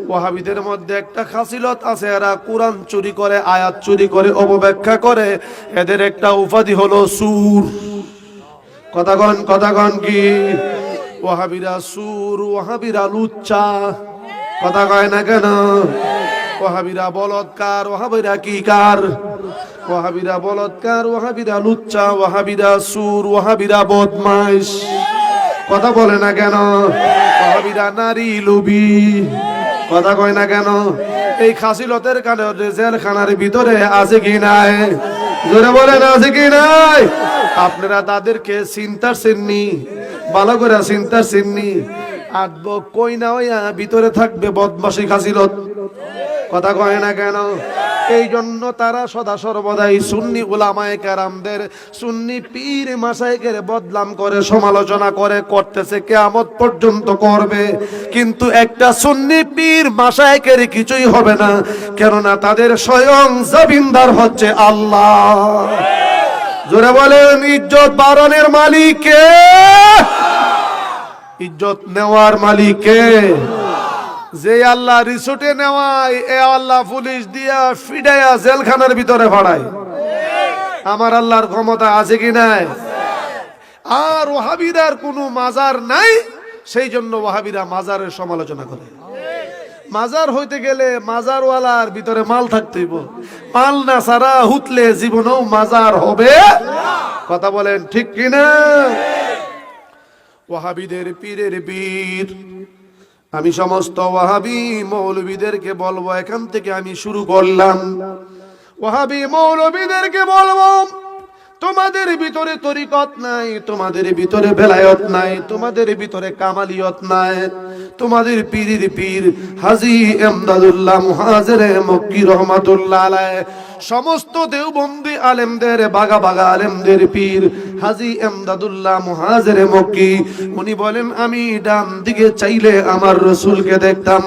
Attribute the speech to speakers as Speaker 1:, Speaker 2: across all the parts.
Speaker 1: ওয়াহাবিদের মধ্যে একটা খাসিলত আছে, এরা কোরআন চুরি করে, আয়াত চুরি করে, অপব্যাখ্যা করে। এদের একটা উপাধি হলো সুর। কথাগণ কি? ওয়াহাবিরা সুর, ওয়াহাবিরা লুচ্চা। কথা কয় না কেন? ওয়াহাবিরা বলৎকার, ওয়াহাবিরা কি কার? ওয়াহাবিরা বলৎকার, ওয়াহাবিরা লুচ্চা, ওয়াহাবিরা সুর, ওয়াহাবিরা বদমাইশ। কথা বলে না কেন? ওয়াহাবিরা নারী লোভী। কথা কয় না কেন? এই খাসিলতের কারণে জেলখানার ভিতরে আছে কি নাই? জোরে বলেন আছে কি নাই? আপনারা তাদেরকে চিন্তার চিন্নি, ভালো করে চিন্তার চিন্নি। আটব কই না হইয়া ভিতরে থাকবে বদমাশি খাসিলত। কথা কয় না কেন? এই জন্য তারা সদা সর্বদাই সুন্নি উলামায়ে কেরামদের, সুন্নি পীর মাশায়েখের বদনাম করে, সমালোচনা করে, করতেছে, কিয়ামত পর্যন্ত করবে। কিন্তু একটা সুন্নি পীর মাশায়েখের কিছুই হবে না, কেননা তাদের স্বয়ং জমিনদার হচ্ছে আল্লাহ। জোরে বলেন, ইজ্জত বাড়ানোর মালিক কে? ইজ্জত নেওয়ার মালিক কে? যে আল্লাহ রিসোর্টে নেওয়ায়, এ আল্লাহ পুলিশ দিয়া ফিডাইয়া জেলখানার ভিতরে ভাড়ায়। আমার আল্লাহর ক্ষমতা আছে কি নাই? আর ওয়াহাবিরার কোনো মাজার নাই, সেই জন্য ওয়াহাবিরা মাজারের সমালোচনা করে। মাজার হইতে গেলে মাজারওয়ালার ভিতরে মাল থাকতে হইব। মাল না সারা হুতলে জীবনেও মাজার হবে। কথা বলেন ঠিক কিনা? ওয়াহাবিদের পীরের পীর। আমি সমস্ত ওয়াহাবি মৌলবীদেরকে বলবো, এখান থেকে আমি শুরু করলাম। ওয়াহাবি মৌলবীদেরকে বলবো, তোমাদের ভিতরে তরিকত নাই, তোমাদের ভিতরে বেলায়ত নাই, তোমাদের ভিতরে কামালিয়ত নাই। তোমাদের পীরের পীর হাজী এমদাদুল্লাহ মুহাজিরে মক্কি রহমাতুল্লাহ আলাইহি, সমস্ত দেওবন্দি আলেমদের, বাগা বাগা আলেমদের পীর হাজী এমদাদুল্লাহ মুহাজিরে মক্কি। উনি বলেন, আমি ডান দিকে চাইলে আমার রাসূলকে দেখতাম,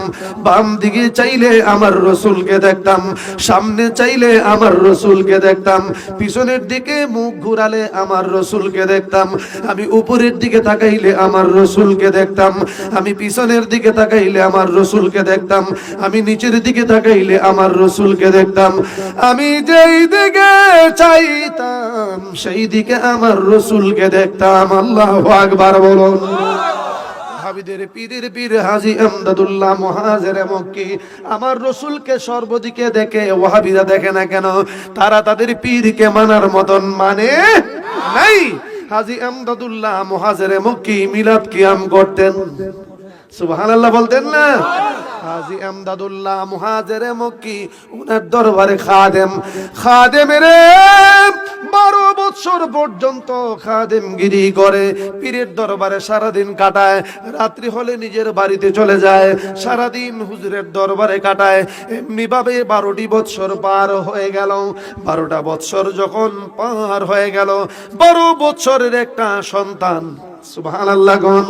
Speaker 1: বাম দিকে চাইলে আমার রাসূলকে দেখতাম, সামনে চাইলে আমার রাসূলকে দেখতাম, পিছনের দিকে মুখ ঘুরালে আমার রাসূলকে দেখতাম, আমি উপরের দিকে তাকাইলে আমার রাসূলকে দেখতাম, আমি পিছনের দিকে তাকাইলে আমার রাসূলকে দেখতাম, আমি নিচের দিকে তাকাইলে আমার রাসূলকে দেখতাম। আমি যেই দিকে চাইতাম সেই দিকে আমার রাসূলকে দেখতাম। আল্লাহু আকবার বলুন। ওয়াহাবিদের পীরের পীর হাজী এমদাদুল্লাহ মুহাজিরে মক্কি আমার রাসূলকে সর্বদিকে দেখে, ওয়াহাবিরা দেখে না কেন? তারা তাদের পীরকে মানার মতন মানে নাই। হাজী এমদাদুল্লাহ মুহাজিরে মক্কি মিলাদ কিয়াম করতেন, সুবহানাল্লাহ বলতেন না? হাজী এমদাদুল্লাহ মুহাজিরে মক্কি উনার দরবারে খাদেমের 12 বছর পর্যন্ত খাদেমগিরি করে, পীরের দরবারে সারাদিন কাটায়, রাত্রি হলে নিজের বাড়িতে চলে যায়, সারাদিন হুজুরের দরবারে কাটায়। এমনি ভাবে 12টি বছর পার হয়ে গেল। 12টা বছর যখন পার হয়ে গেল, 12 বছরের একটা সন্তান, সুবহানাল্লাহ গণ,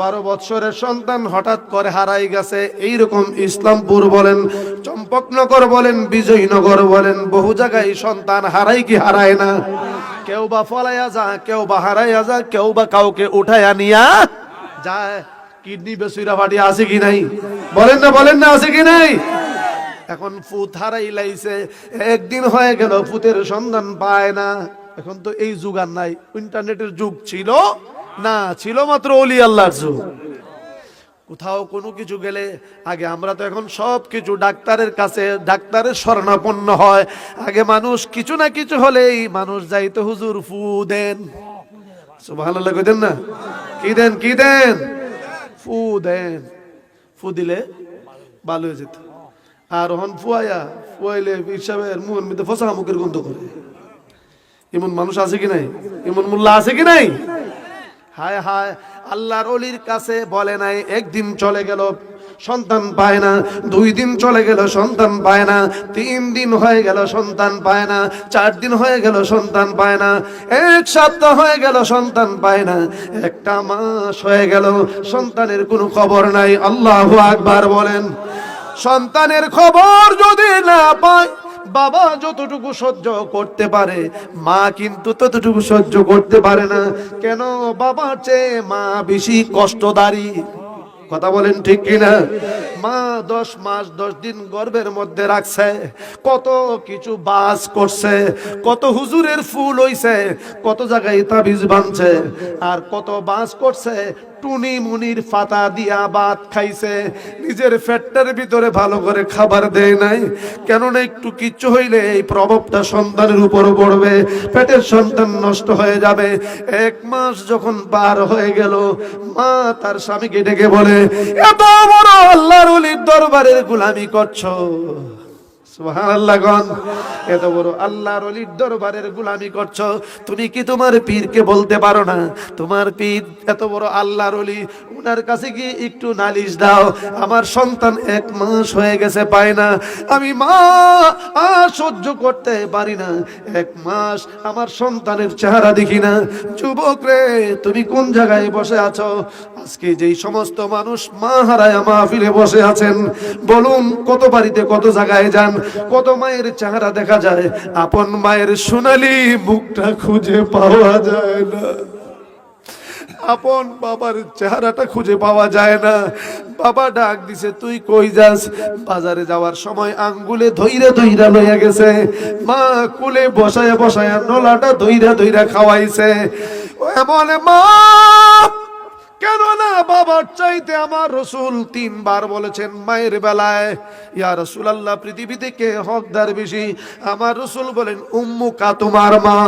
Speaker 1: 12 বছরের সন্তান হঠাৎ করে হারাই গেছে। এইরকম ইসলামপুর বলেন, চম্পকনগর বলেন, বিজয়নগর বলেন, বহু জায়গায় সন্তান হারাই কি হারায় না? কেউ বা ফলাইয়া যা, কেউ বা হারাইয়া যা, কেউ বা কাউকে উঠাইয়া নিয়া যায়। কিডনি বেসুরা ফাটি আছে কি নাই? বলেন না আছে কি নাই? এখন ফুত হারাই লাইছে, একদিন হয়ে গেল ফুতের সন্ধান পায় না। এখন তো এই যুগ আর নাই, ইন্টারনেটের যুগ ছিল না, ছিল মাত্র ওলি আল্লাহর যুগ। কোথাও কোনো কিছু গেলে আগে, আমরা তো এখন সব কিছু ডাক্তারের কাছে, ডাক্তারের শরণাপন্ন হয়। আগে মানুষ কিছু না কিছু হলেই মানুষ যাইতো, হুজুর ফু দেন, সুবহানাল্লাহ কইতেন না? কি দেন? ফু দেন। ফু দিলে ভালো হয়ে যেত। আর হন ফুয়াইলে হিসাবের মুখের মধ্যে ফসা মুখের গন্ধ করে। এমন মানুষ আছে কি নাই? এমন মোল্লা আছে কি নাই? হায় হায়, আল্লাহর ওলির কাছে বলে নাই, একদিন চলে গেল সন্তান পায় না, 2 দিন চলে গেল সন্তান পায় না, 3 দিন হয়ে গেল সন্তান পায় না, 4 দিন হয়ে গেল সন্তান পায় না, 1 সপ্তাহ হয়ে গেল সন্তান পায় না, 1টা মাস হয়ে গেল সন্তানের কোনো খবর নাই। আল্লাহু আকবার বলেন। সন্তানের খবর যদি না পায়, বাবা যতটুকু সহ্য করতে পারে, মা কিন্তু ততটুকু সহ্য করতে পারে না। কেন? বাবার চেয়ে মা বেশি কষ্টদারী। কথা বলেন ঠিক কিনা? মা 10 মাস 10 দিন গর্ভের মধ্যে রাখছে, কত কিছু বাস করছে, কত হুজুরের ফুল হইছে, কত জায়গায় তাবিজ বানছে, আর কত বাস করছে, টুনি মুনির ফাতা দিয়া ভাত খাইছে, নিজের পেটের ভিতরে ভালো করে খাবার দেয় নাই। কেননা একটু কিচ্ছু হইলে এই প্রভাবটা সন্তানের উপর পড়বে, পেটের সন্তান নষ্ট হয়ে যাবে। 1 মাস যখন পার হয়ে গেল, মা তার স্বামীকে ডেকে বলে, এত বড় আল্লাহর ওলির দরবারের গোলামি করছো, সুবহানাল্লাহ গণ, এত বড় আল্লাহর ওলির দরবারের গোলামি করছো, তুমি কি তোমার পীরকে বলতে পারো না? তোমার পীর এত বড় আল্লাহর ওলি, ওনার কাছে গিয়ে একটু নালিশ দাও, আমার সন্তান 1 মাস হয়ে গেছে পায় না, আমি মা আর সহ্য করতে পারি না, 1 মাস আমার সন্তানের চেহারা দেখি না। যুবক রে, তুমি কোন জায়গায় বসে আছো? আজকে যেই সমস্ত মানুষ মা হারায় মাহফিলে বসে আছেন, বলুন কত বাড়িতে কত জায়গায় যান, কত মায়ের চেহারা দেখা যায়, আপন মায়ের সোনালী মুখটা খুঁজে পাওয়া যায় না, আপন বাবার চেহারাটা খুঁজে পাওয়া যায় না। বাবা ডাক দিছে, তুই কই যাস? বাজারে যাওয়ার সময় আঙ্গুলে ধইরা ধইরা লইয়া গেছে, মা কুলে বসায়া বসায়া নলাটা ধইরা ধইরা খাওয়াইছে। এমন মা কেন না বাবার চাইতে আমার রাসূল 3 বার বলেছেন মায়ের বেলায়, ইয়া রাসূলুল্লাহ পৃথিবীতে কে হকদার বেশি? আমার রাসূল বলেন উম্মুকা তোমার মা,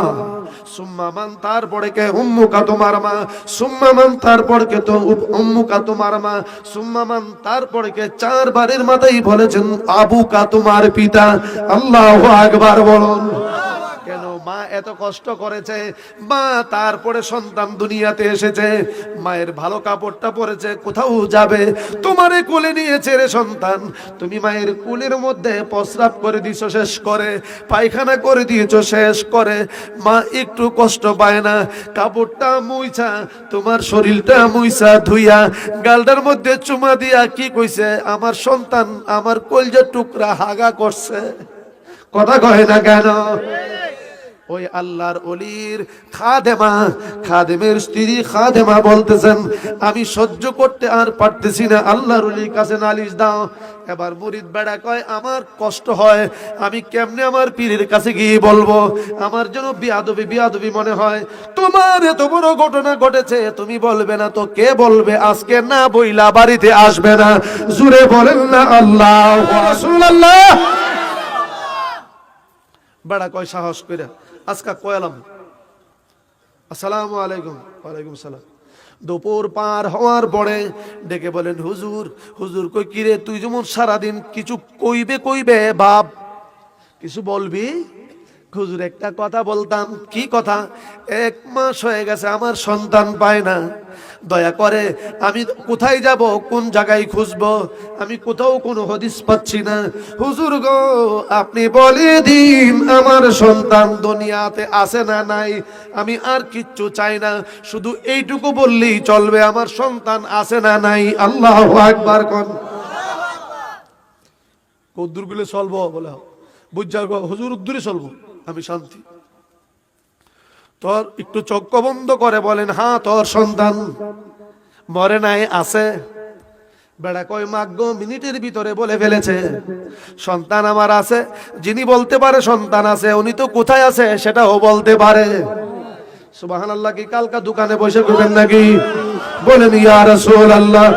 Speaker 1: সুম্মা মান, তারপরে কে? উম্মুকা তোমার মা, সুম্মা মান, তারপরে কে? তো উম্মুকা তোমার মা, সুম্মা মান, তারপরে কে? 4 বারের মাথায় বলেছেন আবুকা তোমার পিতা। আল্লাহু আকবার বলুন। কেন মা এত কষ্ট করেছে, মা তারপরে সন্তান দুনিয়াতে এসেছে, মায়ের ভালো কাপড়টা পরেছে, কোথাও যাবে, তোমারে কোলে নিয়েছে রে সন্তান, তুমি মায়ের কোলের মধ্যে প্রস্রাব করে দিছো শেষ করে, পায়খানা করে দিয়েছো শেষ করে, মা একটু কষ্ট পায় না? কাপড়টা মুইছা, তোমার শরীরটা মুইছা ধুইয়া, গালটার মধ্যে চুমা দিয়া কি কইছে? আমার সন্তান আমার কলজার টুকরা হাগা করছে। কথা কয় না কেন? ওই আল্লাহর ওলির খাদেমা, খাদেমের স্ত্রী খাদেমা বলতেছেন, আমি সহ্য করতে আর পারতেছি না, আল্লাহর ওলির কাছে নালিশ দাও। এবার মুরিদ বেড়া কয়, আমার কষ্ট হয়, আমি কেমনে আমার পীরের কাছে গিয়ে বলবো? আমার জন্য বিয়াদবি মনে হয়। তোমার এত বড় ঘটনা ঘটেছে, তুমি বলবে না তো কে বলবে? আজকে না বইলা বাড়িতে আসবে না, জুড়ে বলেন না আল্লাহু রাসূলুল্লাহ। বেড়া কয় সাহস কইরা, আজকা কয়ালাম, আসসালামু আলাইকুম। ওয়ালাইকুম সালাম। দুপুর পার হওয়ার পরে ডেকে বলেন, হুজুর, হুজুর কই কিরে, তুই যেমন সারাদিন কিছু কইবে বাপ, কিছু বলবি? হুজুর একটা কথা বলতাম। কি কথা? 1 মাস হয়ে গেছে আমার সন্তান পায় না, দয়া করে আমি কোথায় যাব, কোন জায়গায় খুঁজবো, আমি কোথাও কোনো হদিস পাচ্ছি না। হুজুর গো, আপনি বলে দিন আমার সন্তান দুনিয়াতে আছে না নাই, আমি আর কিচ্ছু চাই না, শুধু এইটুকু বললেই চলবে, আমার সন্তান আছে না নাই। আল্লাহু আকবার কোন। কদ্দুর গুলো চলবো বলে বুঝা গো, হুজুর দূরে চলবো, আমি শান্তি। তোর একটু চোখ বন্ধ করে বলেন, হ্যাঁ তোর সন্তান মরে নাই, আছে। বেড়া কয় মাগ্য মিনিটের ভিতরে বলে ফেলেছে সন্তান আমার আছে। যিনি বলতে পারে সন্তান আছে, উনি তো কোথায় আছে সেটাও বলতে পারে। সুবহানাল্লাহ। কি কালকা দোকানে বসে করবেন নাকি? বলেন ইয়া রাসূলুল্লাহ।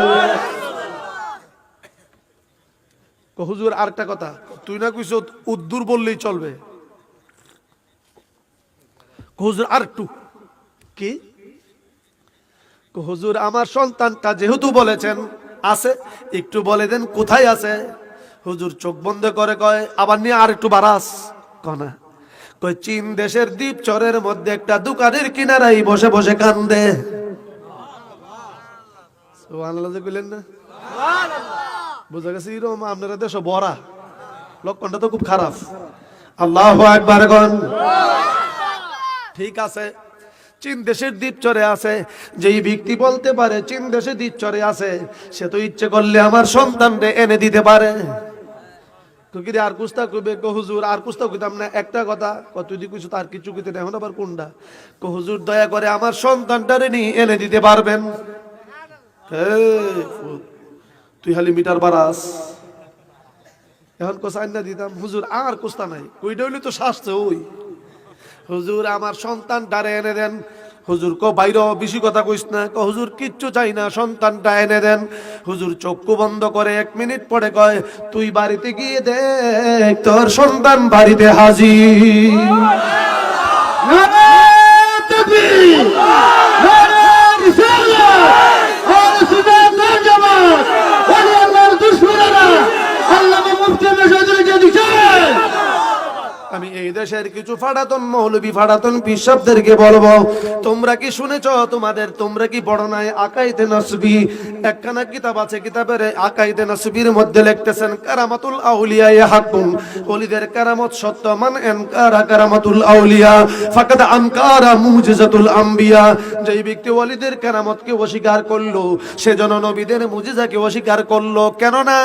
Speaker 1: হুজুর আরেকটা কথা, তুই না কইছ উদ্দুর বললেই চলবে। হুজুর আর একটু কি? হুজুর আমার সন্তানটা যেহেতু বলেছেন আছে, একটু বলে দেন কোথায় আছে। হুজুর চোখ বন্ধ করে কয়, আবার নিয়ে আর একটু বাড়াস কনা। কয় চীন দেশের দ্বীপ চরের মধ্যে একটা দোকানের কিনারায় বসে বসে কান্দে। সুবহানাল্লাহ কইলেন না? বুঝা গেছে এরকম আপনারা দেশ বড়া, লক্ষণটা তো খুব খারাপ। আল্লাহু আকবার গণ। ঠিক আছে, চীন দেশের দ্বীপচরে আছে, যেই ব্যক্তি বলতে পারে চীন দেশে দ্বীপচরে আছে, সে তো ইচ্ছে করলে আমার সন্তানকে এনে দিতে পারে। কিরে আর কুস্তা কইবে? হুজুর আর কুস্তা কইতাম না, একটা কথা তুই দি কিছু তার কিছু কইতে এখন আবার কোনটা? হুজুর দয়া করে আমার সন্তানটারে নি এনে দিতে পারবেন? তুই খালি মিটার বাড়াস। এখন কোসাই না দিতাম, হুজুর আর কোস্তা নাই, ওইটা হইলে তো শাস্তে ওই। হুজুর আমার সন্তানটারে এনে দেন। হুজুর কো বাইরে বেশি কথা কইস না, কো হুজুর কিচ্ছু চাই না, সন্তানটা এনে দেন। হুজুর চক্ষু বন্ধ করে 1 মিনিট পরে কয়, তুই বাড়িতে গিয়ে দেখ তোর সন্তান বাড়িতে হাজির।
Speaker 2: নারে তাকবীর, নারে রিসালাত, আহলে সুন্নাত ওয়াল জামাত, ওলি আল্লাহর দুশমনেরা আল্লামা মুফতি মেশাদুলকে দিচ্ছেন।
Speaker 1: আমি এই দেশের কিছু ফাড়াতন মৌলবী ফাড়াতন পিসাবদেরকে বলবো, তোমরা কি শুনেছো? তোমরা কি পড়ো নাই আকাইদে নসবি? একখানা কিতাব আছে, কিতাবের আকাইদে নসবির মধ্যে লিখতেছেন কারামাতুল আউলিয়া হাকুম, ওলিদের কারামত সত্য, মান আনকারা কারামাতুল আউলিয়া ফাকাদ আনকারা মুজিজাতুল আম্বিয়া। যেই ব্যক্তি ওলিদের কারামতকে অস্বীকার করলো, সেজন্য নবীদের মুজিজাকে অস্বীকার করলো। কেননা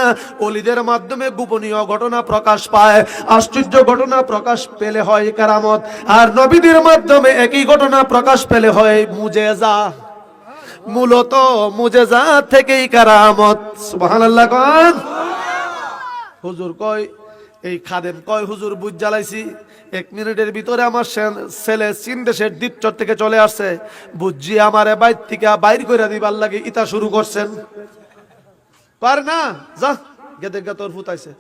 Speaker 1: ওলিদের মাধ্যমে গোপনীয় ঘটনা প্রকাশ পায়, আশ্চর্য ঘটনা প্রকাশ পেলে হয় কারামত, আর নবীদের মাধ্যমে একই ঘটনা প্রকাশ পেলে হয় মুজেজা। মূলত মুজেজা থেকেই কারামত। সুবহানাল্লাহ কোন। হুজুর কয়, এই খাদেম কয়, হুজুর বুঝ জ্বালাইছি, 1 মিনিটের ভিতরে আমার ছেলে চীন দেশের দ্বীপচর থেকে চলে আসছে, বুঝছি আমারে বাইর থেকে বাইর করে দিবার লাগে ইতা শুরু করছেন। পার না যা গেদে তোর ফুত আইছে।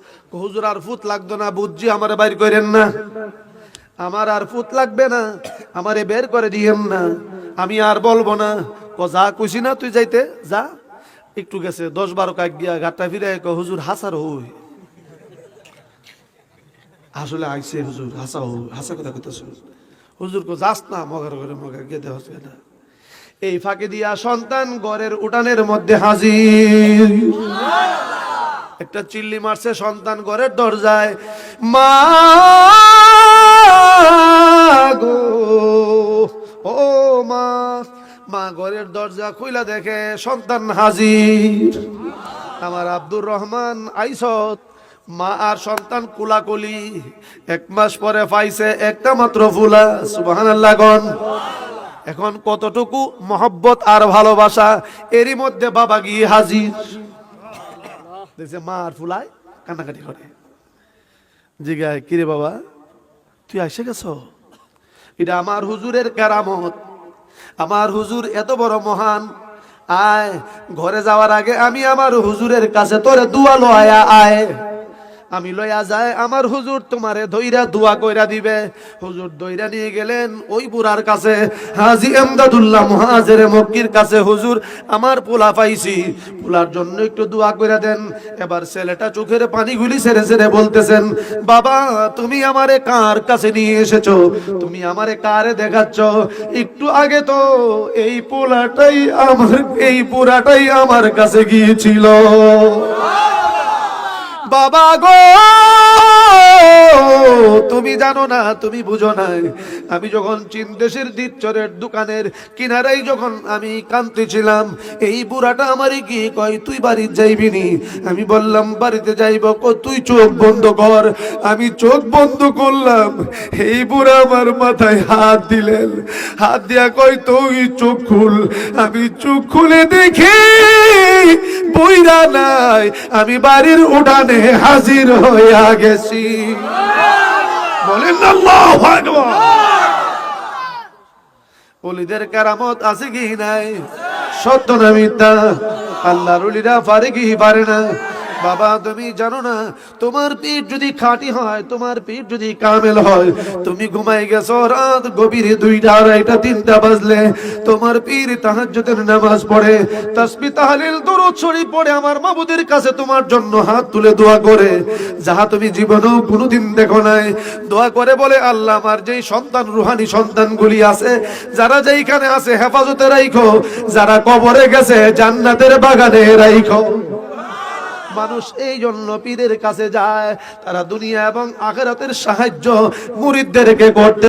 Speaker 1: হুজুর আর ফুত লাগতো না, বুঝছি আমারে বাইর করেন না, আমার আর ফুত লাগবে না, আমারে বের করে দিয়েন না, আমি আর বলবো না। যা কইছি না তুই যাইতে যা। একটু গেছে 10-12 কাক গিয়া ঘাটটা ফিরে হুজুর হাসার হই, আসলে আইছে হুজুর হাসা হই, হাসা কথা কইতেছ। হুজুর কো যাস না, মগার ঘরে মগার গেতে হচ্ছে না। এই ফাঁকে দিয়া সন্তান ঘরের উঠানের মধ্যে হাজির। একটা চিল্লি মারছে সন্তান ঘরের দরজায়, মা গো ও মা। মা ঘরের দরজা খুইলা দেখে সন্তান হাজির। আমার আব্দুর রহমান আইসত। মা আর সন্তান কুলাকুলি, 1 মাস পরে পাইছে একটা মাত্র ফুলা। সুবহানাল্লাহ গণ। এখন কতটুকু মহব্বত আর ভালোবাসা, এরই মধ্যে বাবা গিয়ে হাজির। দেখছে মা আর ফুলায় কান্নাকাটি করে। জিগায়, কিরে বাবা তুই এসে গেছ? এটা আমার হুজুরের কারামত, আমার হুজুর এত বড় মহান। আয় ঘরে যাওয়ার আগে আমি আমার হুজুরের কাছে তোরে দোয়া লয়া আয়। আমি লয়া যায়, আমার হুজুর তোমারে ধইরা দোয়া কইরা দিবে। হুজুর দইরা নিয়ে গেলেন ওই বুড়ার কাছে, হাজী এমদাদুল্লাহ মুহাজিরে মক্কির কাছে। হুজুর আমার পোলা পাইছি, পোলার জন্য একটু দোয়া কইরা দেন। এবার ছেলেটা চোখের পানিগুলি ছেড়ে ছেড়ে বলতেছেন, বাবা তুমি আমারে কার কাছে নিয়ে এসেছো? তুমি আমারে কারে দেখাচ্ছ? একটু আগে তো এই পোলাটাই আমার কাছে গিয়েছিল। বাবা গো তুমি জানো না, তুমি বুঝো না, আমি যখন চীন দেশের দ্বীপচরের দোকানের কিনারাই যখন আমি কাঁদতেছিলাম, এই বুড়াটা আমারে কি কয়, তুই বাড়ি যাইবি নি? আমি বললাম বাড়িতে যাইব। তুই চোখ বন্ধ কর। আমি চোখ বন্ধ করলাম, এই বুড়া আমার মাথায় হাত দিলেন। হাত দিয়া কয় তুই চোখ খুল। আমি চোখ খুলে দেখি বুইরা নাই, আমি বাড়ির উঠানে হাজির হইয়া গেছি। বলেন আল্লাহু আকবার। ওলিদের কারামত আছে কি নাই? সত্য না মিথ্যা? আল্লাহর ওলিরা পারে কি পারে না? বাবা তুমি জানো না, তোমার পেট যদি খাঁটি হয়, তোমার পেট যদি কামেল হয়, তুমি ঘুমাই গেছো রাত গভীরে 2টা, 2:30, 3টা বাজলে তোমার পীর তাহাজ্জুদের নামাজ পড়ে, তাসবিহ তাহলিল দরুদ শরীফ পড়ে আমার মাবুদের কাছে তোমার জন্য হাত তুলে দোয়া করে, যাহা তুমি জীবনেও কোনোদিন দেখো নাই। দোয়া করে বলে, আল্লাহ আমার যেই সন্তান রুহানি সন্তানগুলি আছে, যারা যেইখানে আছে হেফাজতে রাখো, যারা কবরে গেছে জান্নাতের বাগানে রাখো। মানুষ এই জন্য পীরের কাছে যায়, তারা দুনিয়া এবং আখিরাতের সাহায্য মুরিদদেরকে করতে